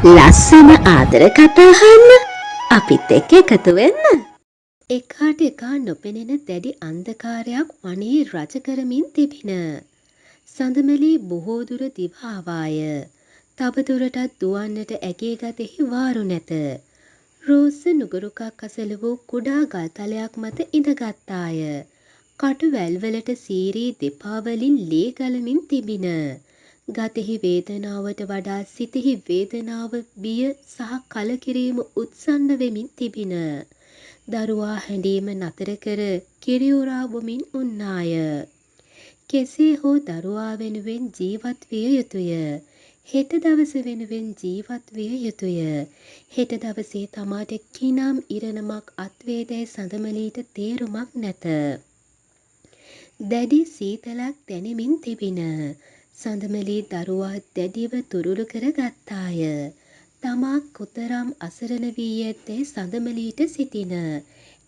ලස්සන ආදර කතා අහන්න අපිත් එක්ක එකතු වෙන්න. එකාට එකා නොපෙනෙන දැඩි අන්ධකාරයක් වනයේ රජ කරමින් තිබින. සඳමැලි බොහෝ දුර දිවාවාය. තවදුරටත් දුවන්නට ඇගේ ගතෙහි වාරු නැත. රෝස නුගරුකක් අසල වූ කුඩා ගල්තලයක් මත ඉඳගත්තාය. කටු වැල්වලට සීරී දෙපා වලින් ලේ ගලමින් තිබින. ගතෙහි වේදනාවට වඩා සිතෙහි වේදනාව බිය සහ කලකිරීම උත්සන්න වෙමින් තිබින. දරුවා හැඬීම නතර කර කිරි උරා බොමින් උන්නාය. කෙසේ හෝ දරුවා වෙනුවෙන් ජීවත් විය යුතුය. හෙට දවස වෙනුවෙන් ජීවත් විය යුතුය. හෙට දවසේ තමාට කිනම් ඉරණමක් අත්වේදැයි සඳමලීට තේරුමක් නැත. දැඩි සීතලක් දැනෙමින් තිබින. සඳමලී දරුවා දැඩිව තුරුළු කර ගත්තාය. තමා කොතරම් අසරණ වී ඇත්තේ සඳමලීට සිතින.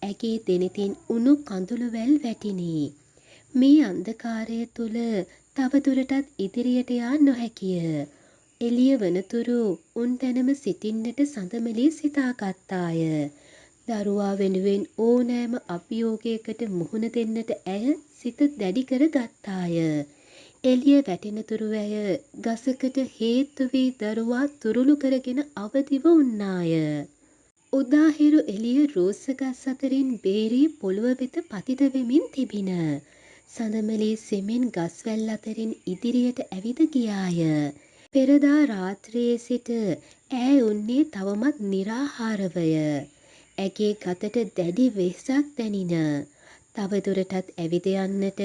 ඇගේ දෙනෙතින් උණු කඳුළු වැල් වැටිනි. මේ අන්ධකාරය තුල තවදුරටත් ඉදිරියට යා නොහැකිය. එළිය වනතුරු උන් තැනම සිටින්නට සඳමලී සිතාගත්තාය. දරුවා වෙනුවෙන් ඕනෑම අභියෝගයකට මුහුණ දෙන්නට ඇය සිත දැඩි කර ගත්තාය. එළිය වැටෙනතුරු ඇය ගසකට හේතු වී දරුවා තුරුළු කරගෙන අවදිව උන්නාය. උදාහිරු එළිය රෝස ගස් අතරින් බේරී පොළොව වෙත පතිත වෙමින් තිබින. සඳමලී සෙමෙන් ගස්වැල් අතරින් ඉදිරියට ඇවිද ගියාය. පෙරදා රාත්‍රියේ සිට ඈ උන්නේ තවමත් නිරාහාරවය. ඇගේ ගතට දැඩි වෙහෙසක් දැනින. තවදුරටත් ඇවිද යන්නට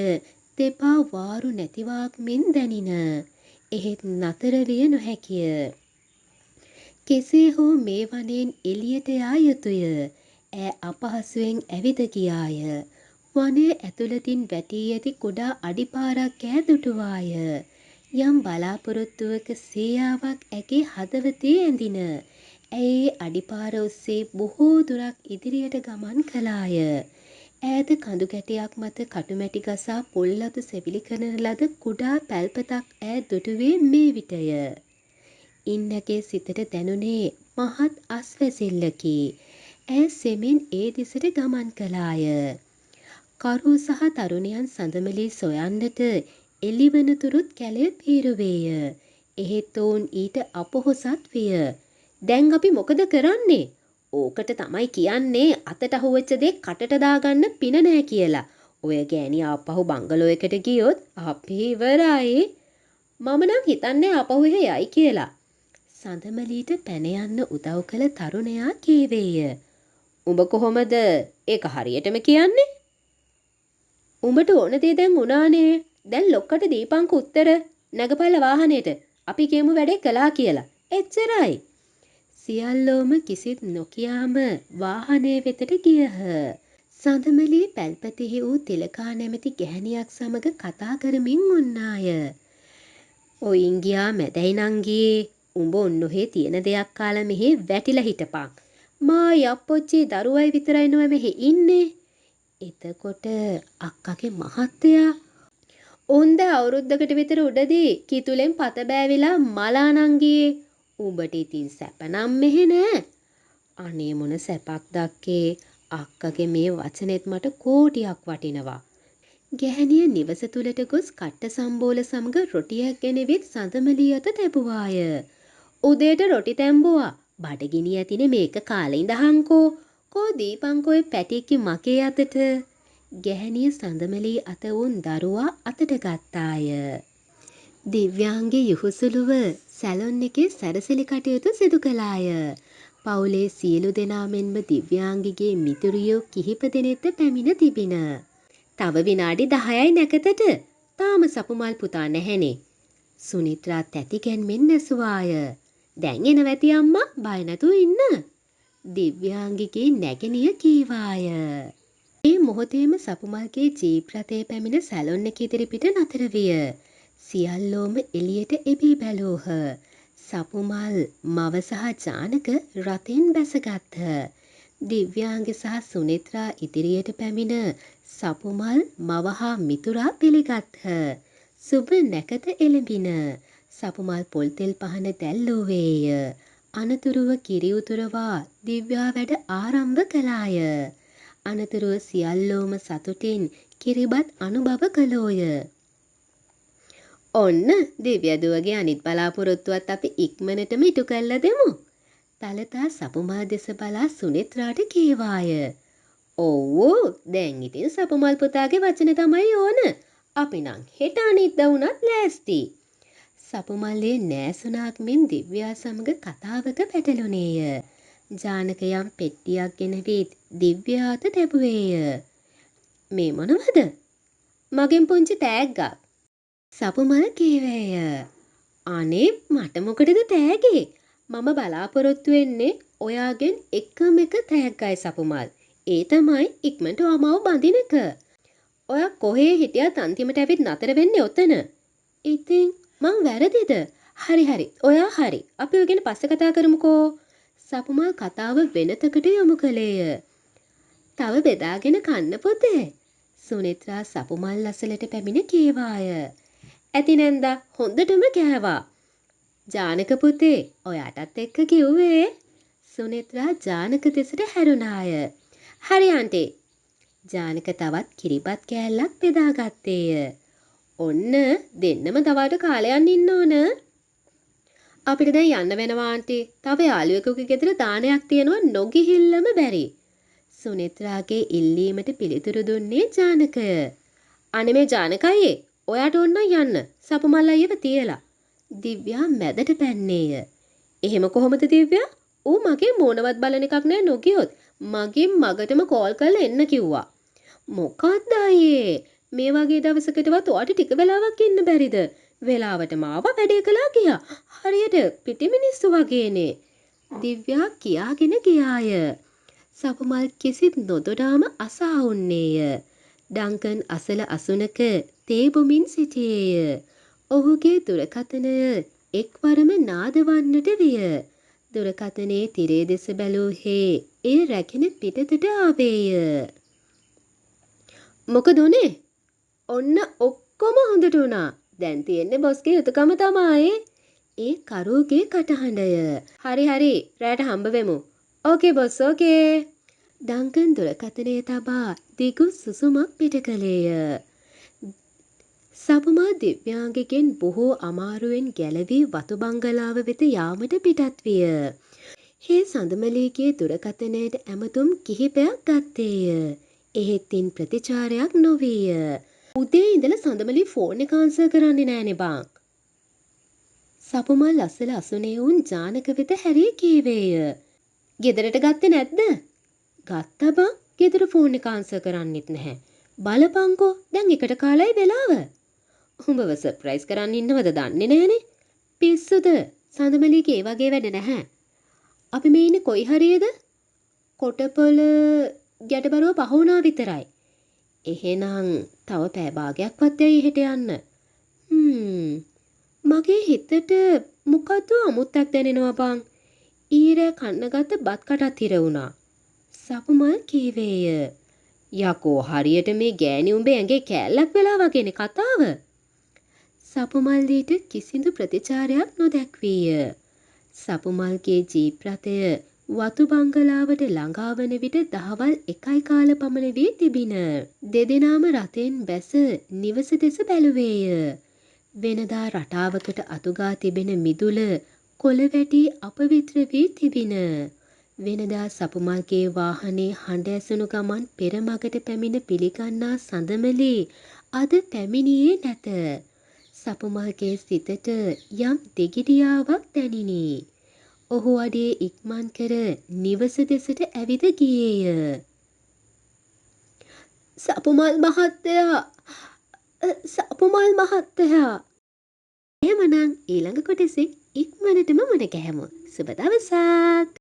දෙපා වාරු නැතිවාක් මෙන් දැනින. එහෙත් නතර විය නොහැකිය. කෙසේ හෝ මේ වනයෙන් එළියට යා යුතුය. ඈ අපහසුවෙන් ඇවිද ගියාය. වනය ඇතුළතින් වැටී ඇති කුඩා අඩිපාරක් ඈ දුටුවාය. යම් බලාපොරොත්තුවක සේයාවක් ඇගේ හදවතේ ඇඳින. ඇය ඒ අඩිපාර ඔස්සේ බොහෝ දුරක් ඉදිරියට ගමන් කළාය. ඈත කඳු කැටයක් මත කටුමැටි ගසා පොල්ලතු සෙවිලි කරන ලද කුඩා පැල්පතක් ඈ දුටුවේ මේ විටය. ඉන් ඇගේ සිතට දැනුනේ මහත් අස්වැසිල්ලකි. ඇය සෙමෙන් ඒ දෙසට ගමන් කළාය. කරු සහ තරුණයන් සඳමලී සොයන්නට එළිවනතුරුත් කැලය පීරුවේය. එහෙත් ඔවුන් ඊට අපොහොසත් විය. දැන් අපි මොකද කරන්නේ? ඕකට තමයි කියන්නේ අතට අහුවෙච්ච දේ කටට දාගන්න පින නැහැ කියලා. ඔය ගෑණි ආපහු බංගලෝ එකට ගියොත් අපි ඉවරයි. මම නම් හිතන්නේ ආපහු එහෙ යයි කියලා. සඳමලීට පැන යන්න උදව් කළ තරුණයා කීවේය. උඹ කොහොමද ඒක හරියටම කියන්නේ? උඹට ඕන දේ දැන් උනානේ. දැන් ලොක්කට දීපංක උත්තර. නැගපල්ල වාහනේට. අපි කියමු වැඩේ කළා කියලා. එච්චරයි. සියල්ලෝම කිසිත් නොකියාම වාහනය වෙතට ගියහ. සඳමලී පැල්පතෙහි වූ තිලකා නැමැති ගැහැණියක් සමග කතා කරමින් උන්නාය. ඔයින් ගියා මැදයි නංගී. උඹ ඔන්නොහේ තියෙන දෙයක් කාලා මෙහෙ වැටිලා හිටපන්. මා යප්පොච්චි දරුවයි විතරයි නෝ මෙහෙ ඉන්නේ. එතකොට අක්කගේ මහත්තයා උන්ද අවුරුද්දකට විතර උඩදී කිතුලෙන් පත බෑවිලා මලා නංගී. උඹට ඉතින් සැප නම් මෙහෙ නෑ. අනේ මොන සැපක් දක්කේ. අක්කගේ මේ වචනෙත් මට කෝටියක් වටිනවා. ගැහැණිය නිවස තුලට ගොස් කට්ට සම්බෝල සමග රොටියක් ගෙනවිත් සඳමලී අත තැබුවාය. උදේට රොටි තැම්බුවා. බඩගිනි ඇතිනේ මේක කාලේ ඉඳහන්කෝ. කෝ දීපංකෝ පැටික්කි මගේ අතට. ගැහැණිය සඳමලී අත වුන් දරුවා අතට ගත්තාය. දිව්‍යාංගී යුහුසුලුව සැලොන් එකේ සැරසිලි කටයුතු සිදු කළාය. පවුලේ සියලු දෙනා මෙන්ම දිව්‍යාංගිගේ මිතුරියෝ කිහිප දෙනෙක්ද පැමිණ තිබින. තව විනාඩි 10යි නැකතට. තාම සපුමල් පුතා නැහැනේ. සුනිත්‍රා තැතිගැන්මෙන් නැසුවාය. දැන් එනවා ඇති අම්මා බය නැතුව ඉන්න. දිව්‍යාංගිගේ නැගණිය කීවාය. මේ මොහොතේම සපුමල්ගේ ජීප් රථය පැමිණ සැලොන් එක ඉදිරිපිට නතර විය. සියල්ලෝම එළියට එබී බැලූහ. සපුමල් මව සහ ජානක රථෙන් බැසගත්හ. දිව්‍යාංග සහ සුනිත්‍රා ඉදිරියට පැමිණ සපුමල් මව හා මිතුරා පිළිගත්හ. සුබ නැකත එළඹින. සපුමල් පොල් තෙල් පහන දැල්ලුවේය. අනතුරුව කිරි උතුරවා දිව්‍යා වැඩ ආරම්භ කළාය. අනතුරුව සියල්ලෝම සතුටින් කිරිබත් අනුභව කළෝය. ඔන්න දිව්‍යදුවගේ අනිත් බලාපොරොත්තුවත් අපි ඉක්මනටම ඉටු කල්ල දෙමු. තලතා සපුමල් දෙස බලා සුනෙත්‍රාට කීවාය. ඔව්වෝ දැන් ඉතින් සපුමල් පුතාගේ වචන තමයි ඕන. අපි නං හෙට අනිද්දා වුණත් ලෑස්ති. සපුමල්ලේ නෑසුනාක් මෙන් දිව්‍යා සමග කතාවක පැටළුණේය. ජානක යම් පෙට්ටියක් ගෙනවිත් දිව්‍යා අත තැබුවේය. මේ මොනවද? මගෙන් පුංචි තෑග්ගක්. සපුමල් කීවේය. අනේ මට මොකටද තෑගේ? මම බලාපොරොත්තු වෙන්නේ ඔයාගෙන් එකම එක තෑග්ගයි සපුමල්. ඒ තමයි ඉක්මනට මාව බඳින එක. ඔයා කොහේ හිටියත් අන්තිමට ඇවිත් නතර වෙන්නේ ඔතන. ඉතින් මං වැරදිද? හරි ඔයා හරි. අපි ඔය ගැන පස්සේ කතා කරමුකෝ. සපුමල් කතාව වෙනතකට යොමු කළේය. තව බෙදාගෙන කන්න පුතේ. සුනෙත්‍රා සපුමල් අසලට පැමිණ කීවාය. ඇති නැන්දා හොඳටම කෑවා. ජානක පුතේ ඔයාටත් එක්ක කිව්වේ. සුනෙත්‍රා ජානක දෙසට හැරුණාය. හරි ආන්ටි. ජානක තවත් කිරිබත් කෑල්ලක් බෙදාගත්තේය. ඔන්න දෙන්නම දවල්ට කාලයක් ඉන්න ඕන. අපිට දැන් යන්න වෙනවා ආන්ටි. තව යාළුවෙකුගේ ගෙදර දානයක් තියෙනවා නොගිහිල්ලම බැරි. සුනෙත්‍රාගේ ඉල්ලීමට පිළිතුරු දුන්නේ ජානකය. අනේ මේ ජානකයේ ඔයාට ඕන යන්න. සපුමල් අයියව තියලා. දිව්‍යා මැදට පැන්නේය. එහෙම කොහොමද දිව්‍යා? ඌ මගේ මෝනවත් බලන එකක් නෑ නොගියොත්. මගෙන් මගටම කෝල් කරලා එන්න කිව්වා. මොකක්ද අයියේ? මේ වගේ දවසකටවත් ඔයාට ටික වෙලාවක් ඉන්න බැරිද? වෙලාවට මාව වැඩේ කළා ගියා. හරියට පිටිමිනිස්සු වගේනේ. දිව්‍යා කියාගෙන ගියාය. සපුමල් කිසිත් නොදොඩාම අසා උන්නේය. ඩංකන් අසල අසුනක තේ බොමින් සිටියේය. ඔහුගේ දුරකථනය එක්වරම නාදවන්නට විය. දුරකථනයේ තිරේ දෙස බැලූහේ ඒ රැගෙන පිටතට ආවේය. මොකද උනේ? ඔන්න ඔක්කොම හොඳට වුණා. දැන් තියෙන්නේ බොස්ගේ යුතුයකම තමයි. ඒ කරුගේ කටහඬය. හරි රැට හම්බ වෙමු. ඕකේ බොස් ඕකේ. ඩංකන් දුරකථනය තබා දිගු සුසුමක් පිට කළේය. සපුමා දිව්‍යාංගගෙන් බොහෝ අමාරුවෙන් ගැලවී වතු බංගලාව වෙත යාමට පිටත් විය. හේ සඳමලීගේ දුරකථනයට ඇමතුම් කිහිපයක් ගත්තේය. එහෙත් ඉන් ප්‍රතිචාරයක් නොවීය. උදේ ඉඳලා සඳමලී ෆෝන් එක ආන්සර් කරන්නේ නෑනේ බං. සපුමල් අසල අසුනේ වුන් ජානක වෙත හැරී කීවේය. ගෙදරට ගත්තේ නැද්ද? ගත්තා බං. ගෙදර ෆෝන් එක ආන්සර් කරන්නෙත් නැහැ. බලපංකෝ දැන් එකට කාලයි වෙලාව. උඹව සර්ප්‍රයිස් කරන්න ඉන්නවද දන්නේ නැහනේ. පිස්සුද? සඳමලීගේ ඒ වගේ වැඩ නැහැ. අපි මේ ඉන්නේ කොයි හරියද? කොටපොළ ගැටබරුව පහ වුණා විතරයි. එහෙනම් තව පැය භාගයක්වත් යයි හෙට යන්න. මගේ හිතට මොකද්ද අමුත්තක් දැනෙනවා බං. ඊරේ කන්නගත්ත බත් කටත් හිර වුණා. සපුමල් කීවේය. යකෝ හරියට මේ ගෑණි උඹේ ඇඟේ කෑල්ලක් වෙලා වගේනේ කතාව. සපුමල්ලීට කිසිදු ප්‍රතිචාරයක් නොදැක්වීය. සපුමල්ගේ ජීප් රථය වතු බංගලාවට ළඟා වන විට දහවල් 1 කාල පමණ වී තිබින. දෙදෙනාම රථයෙන් බැස නිවස දෙස බැලුවේය. වෙනදා රටාවකට අතුගා තිබෙන මිදුල කොළ වැටි අපවිත්‍ර වී තිබින. වෙනදා සපුමල්ගේ වාහනේ හඬ ඇසුණු ගමන් පෙරමගට පැමිණ පිළිගන්නා සඳමලී අද පැමිණියේ නැත. සපුමල්ගේ සිතට යම් දෙගිඩියාවක් දැනිනි. ඔහු අඩේ ඉක්මන් කර නිවස දෙසට ඇවිද ගියේය. සපුමල් මහත්තයා. එහෙමනම් ඊළඟ කොටසින් ඉක්මනටම මුණ ගැහෙමු. සුබ දවසක්.